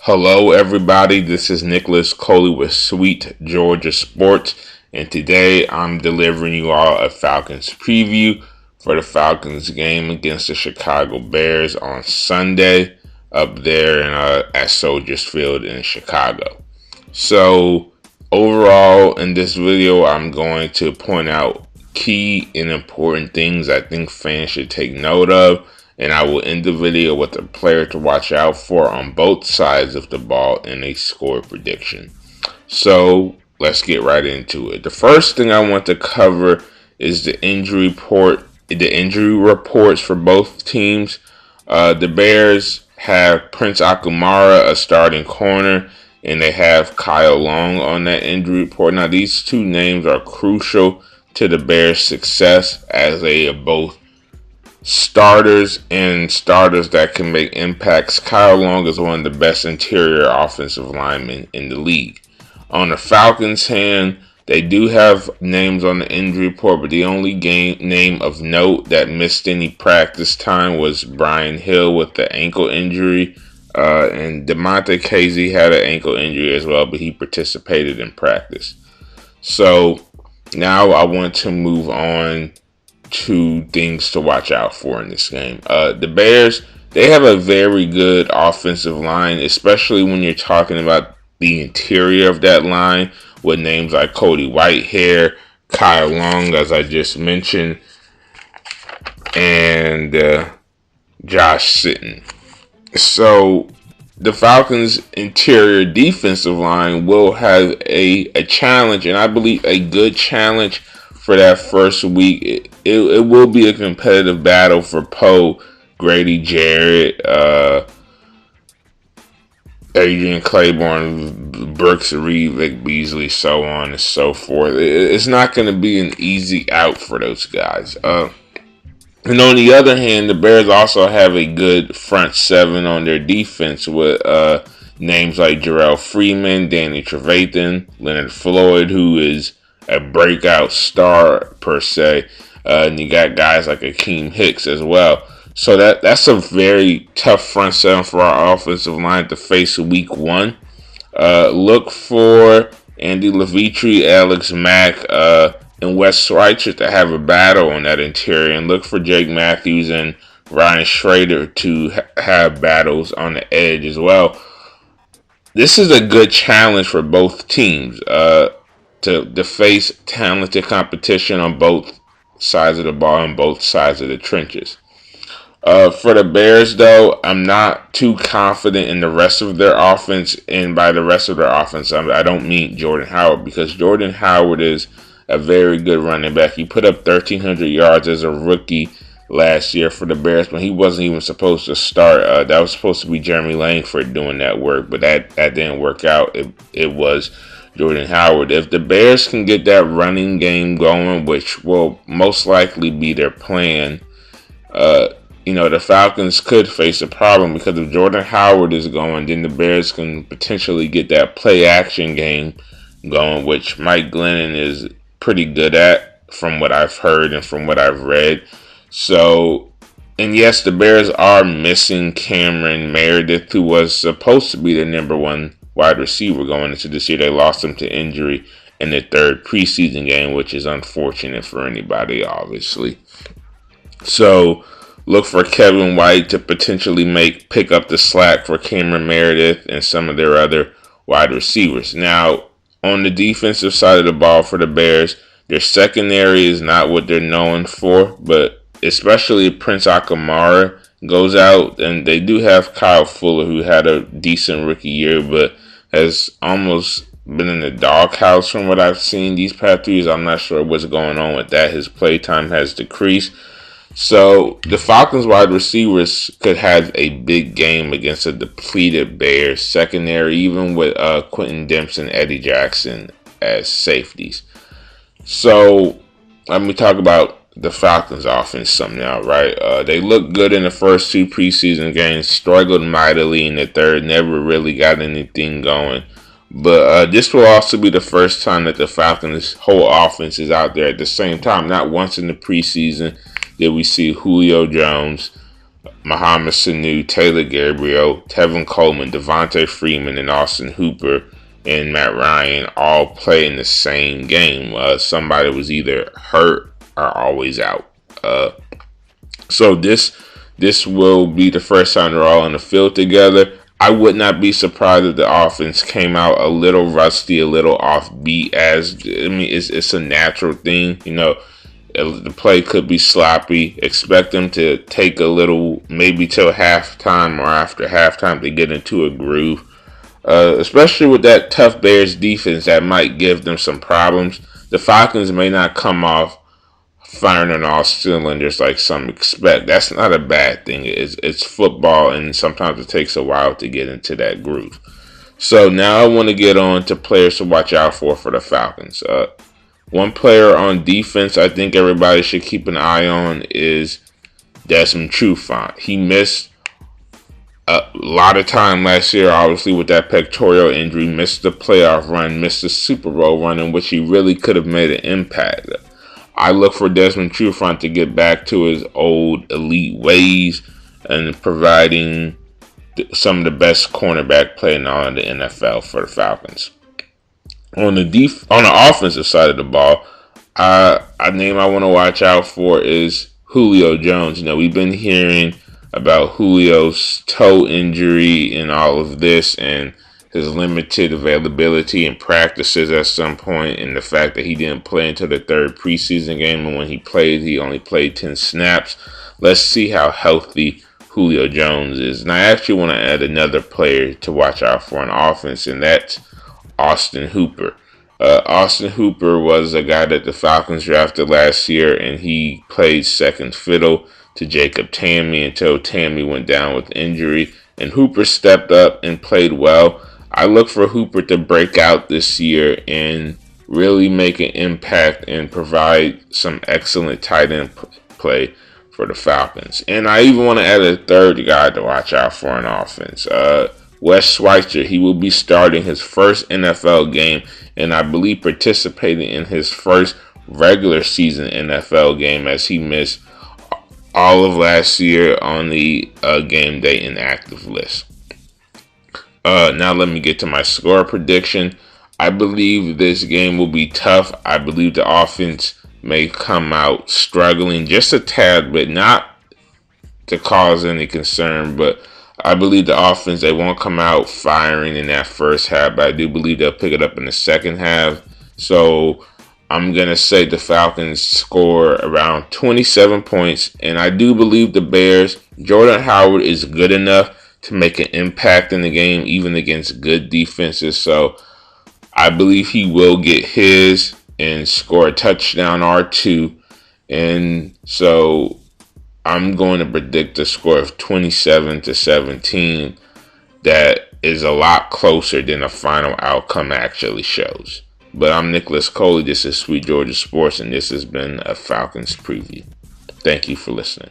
Hello, everybody. This is Nicholas Coley with Sweet Georgia Sports, and today I'm delivering you all a Falcons preview for the Falcons game against the Chicago Bears on Sunday up there at Soldier Field in Chicago. So, overall, in this video, I'm going to point out key and important things I think fans should take note of. And I will end the video with a player to watch out for on both sides of the ball and a score prediction. So let's get right into it. The first thing I want to cover is the injury reports for both teams. The Bears have Prince Akumara, a starting corner, and they have Kyle Long on that injury report. Now, these two names are crucial to the Bears' success as they are both starters that can make impacts. Kyle Long is one of the best interior offensive linemen in the league. On the Falcons' hand, they do have names on the injury report, but the only name of note that missed any practice time was Brian Hill with the ankle injury. And DeMonte Casey had an ankle injury as well, but he participated in practice. So now I want to move on to things to watch out for in this game. The Bears, they have a very good offensive line, especially when you're talking about the interior of that line with names like Cody Whitehair, Kyle Long, as I just mentioned, and Josh Sitton. So the Falcons' interior defensive line will have a challenge, and I believe a good challenge for that first week. It will be a competitive battle for Poe, Grady Jarrett, Adrian Claiborne, Brooks Reed, Vic Beasley, so on and so forth. It's not going to be an easy out for those guys. And on the other hand, the Bears also have a good front seven on their defense with names like Jarrell Freeman, Danny Trevathan, Leonard Floyd, who is a breakout star per se. And you got guys like Akeem Hicks as well. So that's a very tough front seven for our offensive line to face week one. Look for Andy Levitre, Alex Mack, and Wes Schweitzer to have a battle on that interior. And look for Jake Matthews and Ryan Schrader to have battles on the edge as well. This is a good challenge for both teams to face talented competition on both sides of the ball and both sides of the trenches. For the Bears, though, I'm not too confident in the rest of their offense, and by the rest of their offense, I don't mean Jordan Howard, because Jordan Howard is a very good running back. He put up 1,300 yards as a rookie last year for the Bears, but he wasn't even supposed to start. That was supposed to be Jeremy Langford doing that work, but that didn't work out. It was Jordan Howard. If the Bears can get that running game going, which will most likely be their plan, the Falcons could face a problem, because if Jordan Howard is going, then the Bears can potentially get that play action game going, which Mike Glennon is pretty good at from what I've heard and from what I've read. So, and yes, the Bears are missing Cameron Meredith, who was supposed to be the number one wide receiver going into this year. They lost him to injury in the third preseason game, which is unfortunate for anybody, obviously. So look for Kevin White to potentially pick up the slack for Cameron Meredith and some of their other wide receivers. Now, on the defensive side of the ball for the Bears, their secondary is not what they're known for, but especially Prince Akumara goes out, and they do have Kyle Fuller, who had a decent rookie year, but has almost been in the doghouse from what I've seen these past 3 years. I'm not sure what's going on with that. His play time has decreased. So the Falcons wide receivers could have a big game against a depleted Bears secondary, even with Quentin Dempsey and Eddie Jackson as safeties. So let me talk about the Falcons offense some now, right? They looked good in the first 2 preseason games, struggled mightily in the third, never really got anything going. But this will also be the first time that the Falcons' whole offense is out there at the same time. Not once in the preseason did we see Julio Jones, Mohamed Sanu, Taylor Gabriel, Tevin Coleman, Devontae Freeman, and Austin Hooper and Matt Ryan all play in the same game. Somebody was either hurt or always out. So this will be the first time they're all on the field together. I would not be surprised if the offense came out a little rusty, a little offbeat. It's a natural thing, The play could be sloppy. Expect them to take a little, maybe till halftime or after halftime, to get into a groove. Especially with that tough Bears defense, that might give them some problems. The Falcons may not come off firing on all cylinders like some expect. That's not a bad thing. It's football, and sometimes it takes a while to get into that groove. So now I want to get on to players to watch out for the Falcons. One player on defense I think everybody should keep an eye on is Desmond Trufant. He missed a lot of time last year, obviously, with that pectoral injury, missed the playoff run, missed the Super Bowl run, in which he really could have made an impact. I look for Desmond Trufant to get back to his old elite ways and providing some of the best cornerback play now in the NFL for the Falcons. On the offensive side of the ball, a name I want to watch out for is Julio Jones. We've been hearing about Julio's toe injury and all of this, and his limited availability in practices at some point, and the fact that he didn't play until the third preseason game, and when he played, he only played 10 snaps. Let's see how healthy Julio Jones is. And I actually want to add another player to watch out for on offense, and that's Austin Hooper. Austin Hooper was a guy that the Falcons drafted last year, and he played second fiddle to Jacob Tamme until Tamme went down with injury, and Hooper stepped up and played well. I look for Hooper to break out this year and really make an impact and provide some excellent tight end play for the Falcons. And I even want to add a third guy to watch out for on offense. Wes Schweitzer, he will be starting his first NFL game, and I believe participating in his first regular season NFL game, as he missed all of last year on the game day inactive list. Now let me get to my score prediction. I believe this game will be tough. I believe the offense may come out struggling just a tad bit, not to cause any concern, but I believe the offense, they won't come out firing in that first half, but I do believe they'll pick it up in the second half. So I'm going to say the Falcons score around 27 points, and I do believe the Bears, Jordan Howard is good enough to make an impact in the game, even against good defenses. So I believe he will get his and score a touchdown or two. And so I'm going to predict a score of 27-17 that is a lot closer than the final outcome actually shows. But I'm Nicholas Coley. This is Sweet Georgia Sports, and this has been a Falcons preview. Thank you for listening.